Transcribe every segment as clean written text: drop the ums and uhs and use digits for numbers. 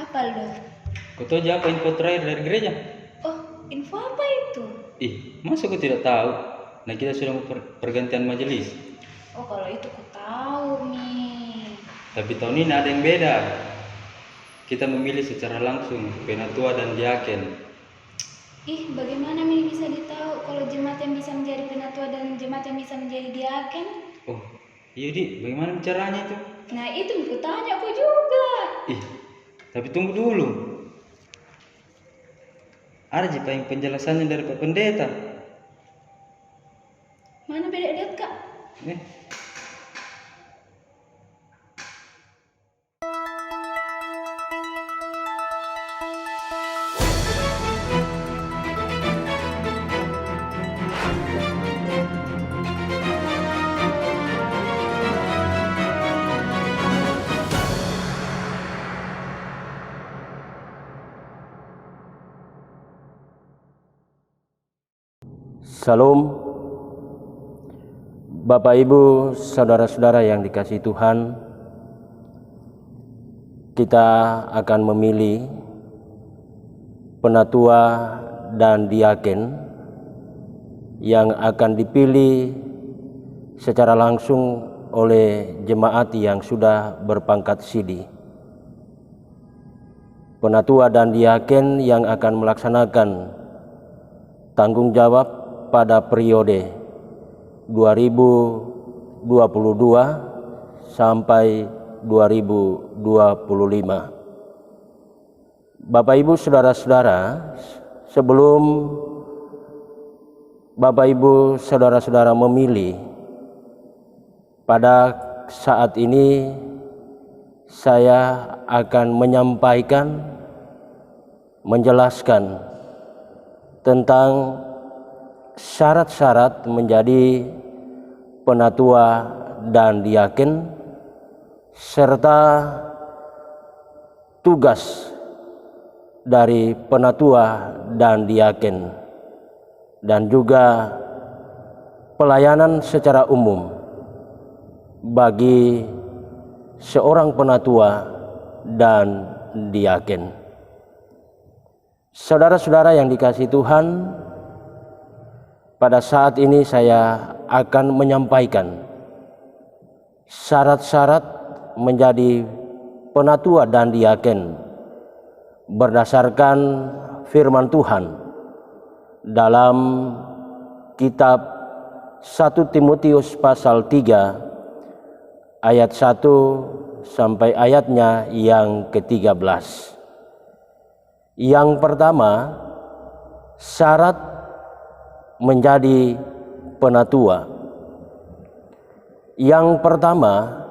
Apa lo? Kau tahu aja apa info terakhir dari gereja? Oh, info apa itu? Masa kau tidak tahu? Nah, kita sudah mau pergantian majelis. Oh, kalau itu ku tahu nih. Tapi tahun ini ada yang beda. Kita memilih secara langsung penatua dan diaken. Bagaimana Mi bisa ditahu kalau jemaat yang bisa menjadi penatua dan jemaat yang bisa menjadi diaken? Oh, iya Di, bagaimana caranya itu? Nah, itu ku tanya aku juga. Tapi tunggu dulu. Ada juga yang penjelasannya dari Pak Pendeta. Mana beda lihat, Kak? Salam, Bapak Ibu, saudara-saudara yang dikasihi Tuhan. Kita akan memilih penatua dan diaken yang akan dipilih secara langsung oleh jemaat yang sudah berpangkat sidi. Penatua dan diaken yang akan melaksanakan tanggung jawab pada periode 2022 sampai 2025. Bapak Ibu saudara-saudara, sebelum Bapak Ibu saudara-saudara memilih, pada saat ini saya akan menjelaskan tentang syarat-syarat menjadi penatua dan diaken serta tugas dari penatua dan diaken dan juga pelayanan secara umum bagi seorang penatua dan diaken. Saudara-saudara yang dikasihi Tuhan, pada saat ini saya akan menyampaikan syarat-syarat menjadi penatua dan diaken berdasarkan firman Tuhan dalam kitab 1 Timotius pasal 3 ayat 1 sampai ayatnya yang ke-13. Yang pertama, syarat menjadi penatua. Yang pertama,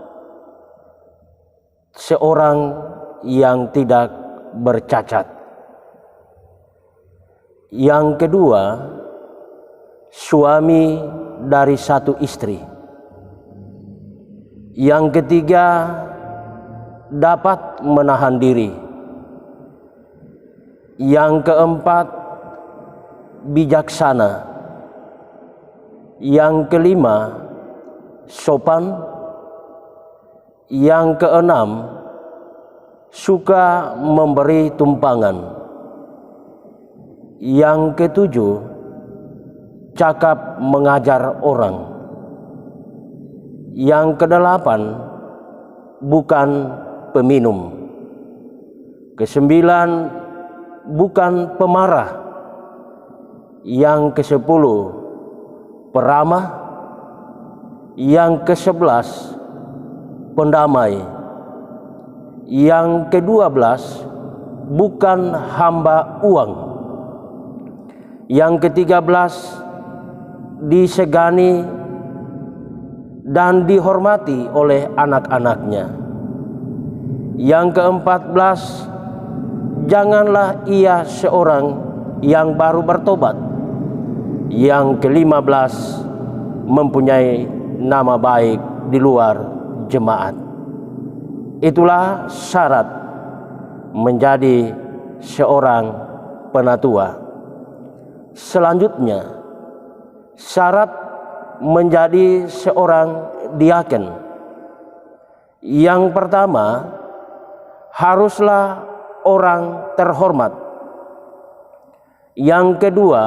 seorang yang tidak bercacat. Yang kedua, suami dari satu istri. Yang ketiga, dapat menahan diri. Yang keempat, bijaksana. Yang kelima, sopan. Yang keenam, suka memberi tumpangan. Yang ketujuh, cakap mengajar orang. Yang kedelapan, bukan peminum. Kesembilan, bukan pemarah. Yang kesepuluh, peramah. Yang ke-11, pendamai. Yang ke-12, bukan hamba uang. Yang ke-13, disegani dan dihormati oleh anak-anaknya. Yang ke-14, janganlah ia seorang yang baru bertobat. Yang ke-15, mempunyai nama baik di luar jemaat. Itulah syarat menjadi seorang penatua. Selanjutnya, syarat menjadi seorang diaken. Yang pertama, haruslah orang terhormat. Yang kedua,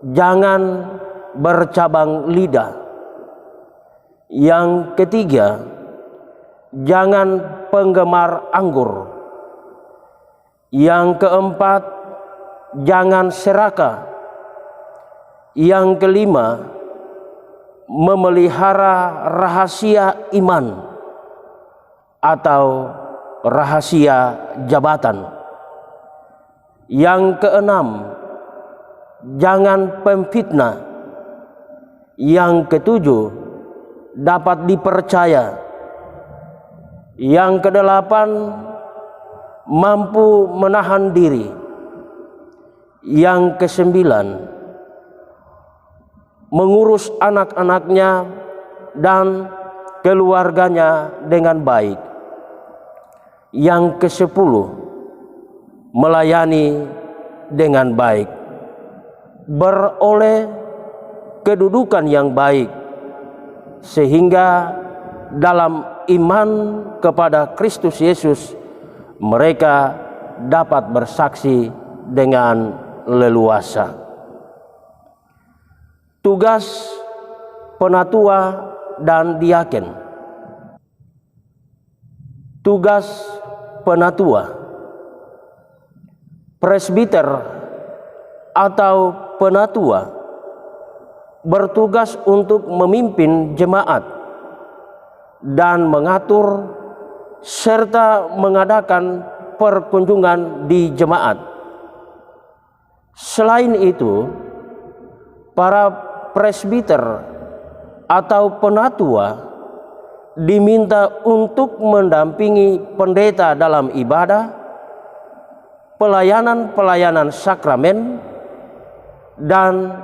jangan bercabang lidah. Yang ketiga, jangan penggemar anggur. Yang keempat, jangan serakah. Yang kelima, memelihara rahasia iman atau rahasia jabatan. Yang keenam, jangan pemfitnah. Yang ketujuh, dapat dipercaya. Yang kedelapan, mampu menahan diri. Yang kesembilan, mengurus anak-anaknya dan keluarganya dengan baik. Yang kesepuluh, melayani dengan baik, beroleh kedudukan yang baik, sehingga dalam iman kepada Kristus Yesus mereka dapat bersaksi dengan leluasa. Tugas penatua dan diaken. Tugas penatua. Presbiter atau penatua bertugas untuk memimpin jemaat dan mengatur serta mengadakan perkunjungan di jemaat. Selain itu, para presbiter atau penatua diminta untuk mendampingi pendeta dalam ibadah, pelayanan-pelayanan sakramen, dan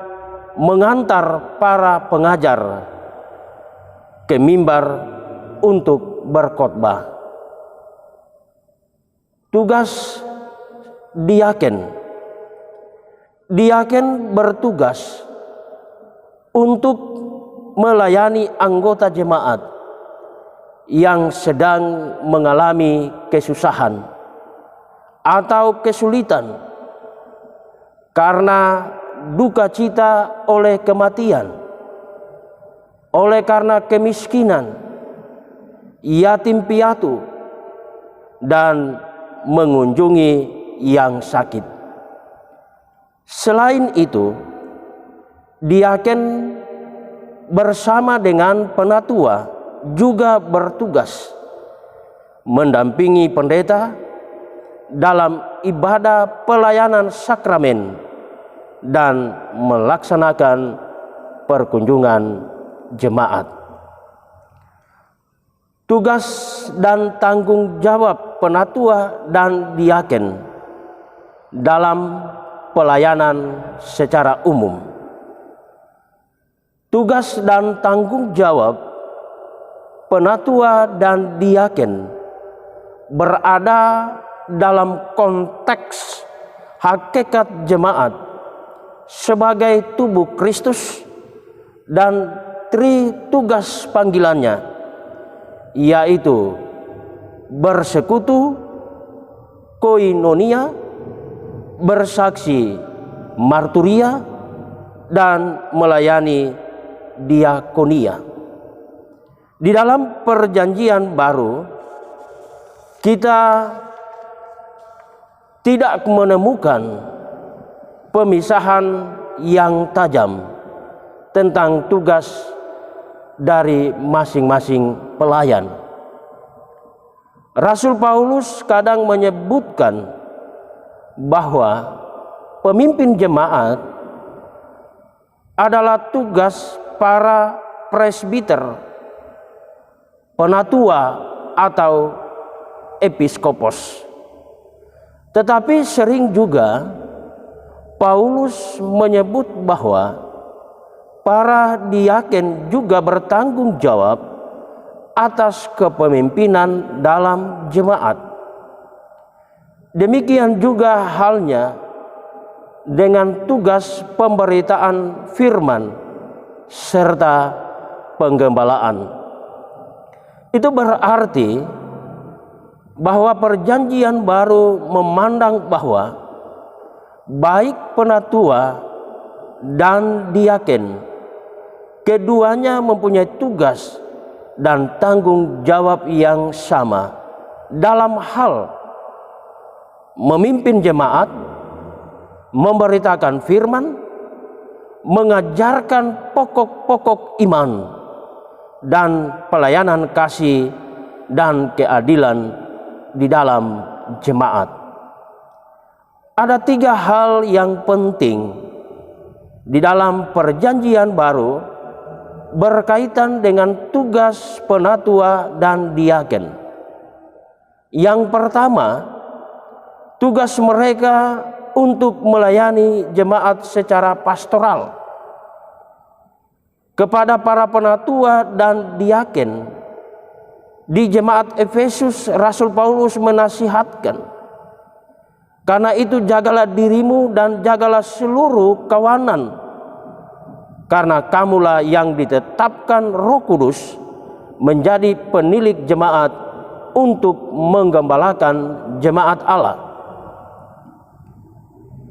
mengantar para pengajar ke mimbar untuk berkhotbah. Tugas diaken. Diaken bertugas untuk melayani anggota jemaat yang sedang mengalami kesusahan atau kesulitan karena duka cita oleh kematian, oleh karena kemiskinan, yatim piatu, dan mengunjungi yang sakit. Selain itu, diaken bersama dengan penatua juga bertugas mendampingi pendeta dalam ibadah pelayanan sakramen dan melaksanakan perkunjungan jemaat. Tugas dan tanggung jawab penatua dan diaken dalam pelayanan secara umum. Tugas dan tanggung jawab penatua dan diaken berada dalam konteks hakikat jemaat sebagai tubuh Kristus dan tugas panggilannya, yaitu bersekutu, koinonia, bersaksi, marturia, dan melayani diakonia. Di dalam perjanjian baru, kita tidak menemukan pemisahan yang tajam tentang tugas dari masing-masing pelayan. Rasul Paulus kadang menyebutkan bahwa pemimpin jemaat adalah tugas para presbiter, penatua, atau episkopos. Tetapi sering juga Paulus menyebut bahwa para diaken juga bertanggung jawab atas kepemimpinan dalam jemaat. Demikian juga halnya dengan tugas pemberitaan firman serta penggembalaan. Itu berarti bahwa perjanjian baru memandang bahwa baik penatua dan diaken keduanya mempunyai tugas dan tanggung jawab yang sama dalam hal memimpin jemaat, memberitakan firman, mengajarkan pokok-pokok iman, dan pelayanan kasih dan keadilan di dalam jemaat. Ada 3 hal yang penting di dalam perjanjian baru berkaitan dengan tugas penatua dan diaken. Yang pertama, tugas mereka untuk melayani jemaat secara pastoral. Kepada para penatua dan diaken di jemaat Efesus, Rasul Paulus menasihatkan, karena itu jagalah dirimu dan jagalah seluruh kawanan, karena kamulah yang ditetapkan Roh Kudus menjadi penilik jemaat untuk menggembalakan jemaat Allah.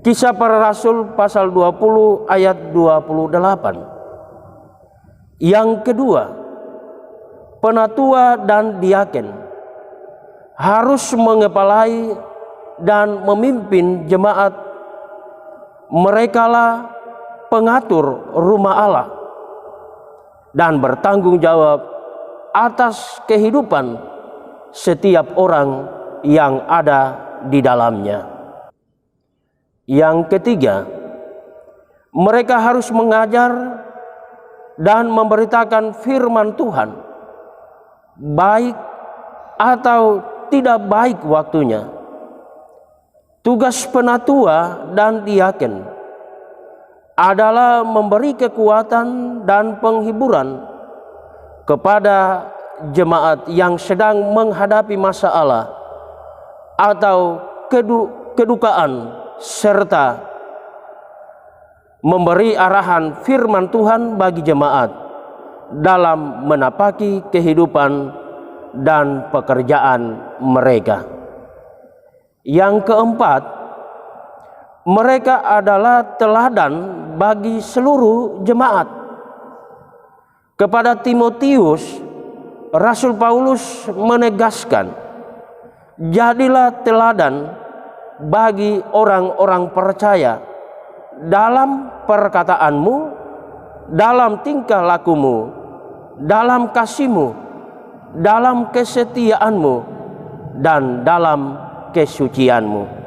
Kisah Para Rasul pasal 20 ayat 28. Yang kedua, penatua dan diaken harus mengepalai dan memimpin jemaat. Merekalah pengatur rumah Allah dan bertanggung jawab atas kehidupan setiap orang yang ada di dalamnya. Yang ketiga, mereka harus mengajar dan memberitakan firman Tuhan, baik atau tidak baik waktunya. Tugas penatua dan diaken adalah memberi kekuatan dan penghiburan kepada jemaat yang sedang menghadapi masalah atau kedukaan, serta memberi arahan firman Tuhan bagi jemaat dalam menapaki kehidupan dan pekerjaan mereka. Yang keempat, mereka adalah teladan bagi seluruh jemaat. Kepada Timotius, Rasul Paulus menegaskan, jadilah teladan bagi orang-orang percaya dalam perkataanmu, dalam tingkah lakumu, dalam kasihmu, dalam kesetiaanmu, dan dalam kesucianmu.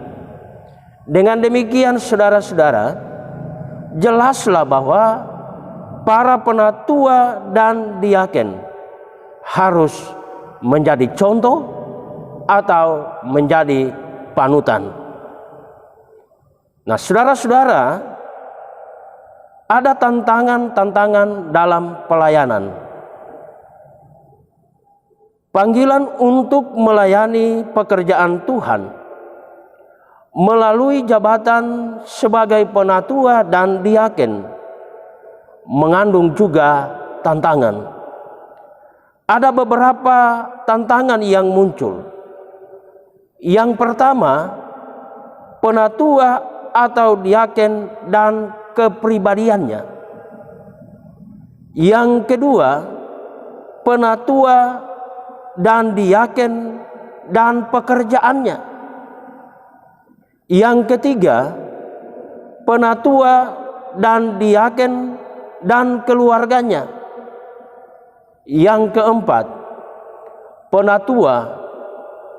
Dengan demikian, saudara-saudara, jelaslah bahwa para penatua dan diaken harus menjadi contoh atau menjadi panutan. Nah, saudara-saudara, ada tantangan-tantangan dalam pelayanan. Panggilan untuk melayani pekerjaan Tuhan melalui jabatan sebagai penatua dan diaken mengandung juga tantangan. Ada beberapa tantangan yang muncul. Yang pertama, penatua atau diaken dan kepribadiannya. Yang kedua, penatua dan diaken dan pekerjaannya. Yang ketiga, penatua dan diaken dan keluarganya. Yang keempat, penatua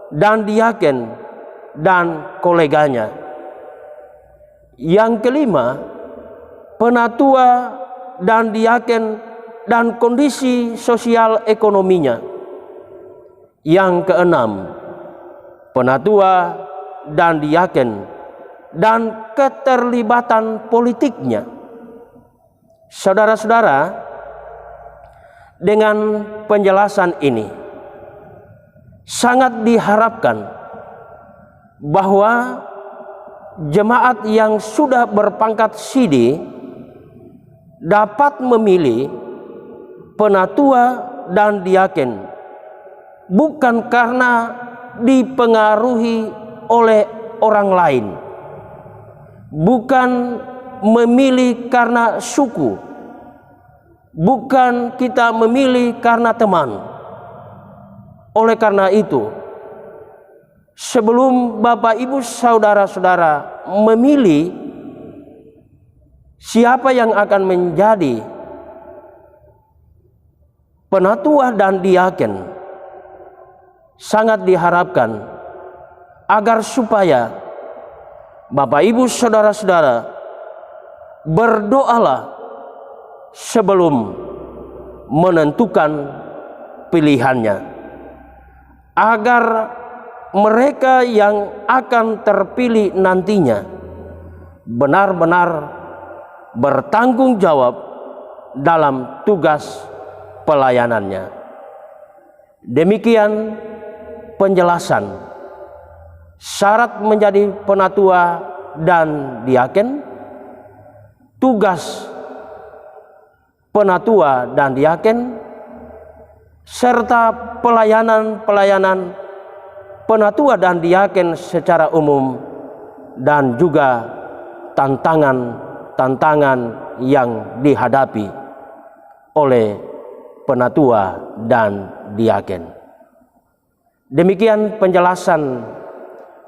dan diaken dan koleganya. Yang kelima, penatua dan diaken dan kondisi sosial ekonominya. Yang keenam, penatua dan diaken dan keterlibatan politiknya. Saudara-saudara, dengan penjelasan ini sangat diharapkan bahwa jemaat yang sudah berpangkat sidi dapat memilih penatua dan diaken bukan karena dipengaruhi oleh orang lain, bukan memilih karena suku, bukan kita memilih karena teman. Oleh karena itu, sebelum Bapak Ibu saudara-saudara memilih siapa yang akan menjadi penatua dan diaken, sangat diharapkan agar supaya Bapak Ibu saudara-saudara berdoalah sebelum menentukan pilihannya, agar mereka yang akan terpilih nantinya benar-benar bertanggung jawab dalam tugas pelayanannya. Demikian penjelasan syarat menjadi penatua dan diaken, tugas penatua dan diaken, serta pelayanan-pelayanan penatua dan diaken secara umum, dan juga tantangan-tantangan yang dihadapi oleh penatua dan diaken. Demikian penjelasan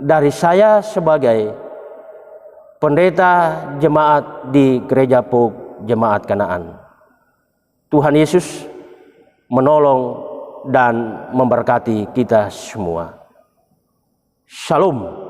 dari saya sebagai pendeta jemaat di Gereja PUK Jemaat Kanaan. Tuhan Yesus menolong dan memberkati kita semua. Shalom.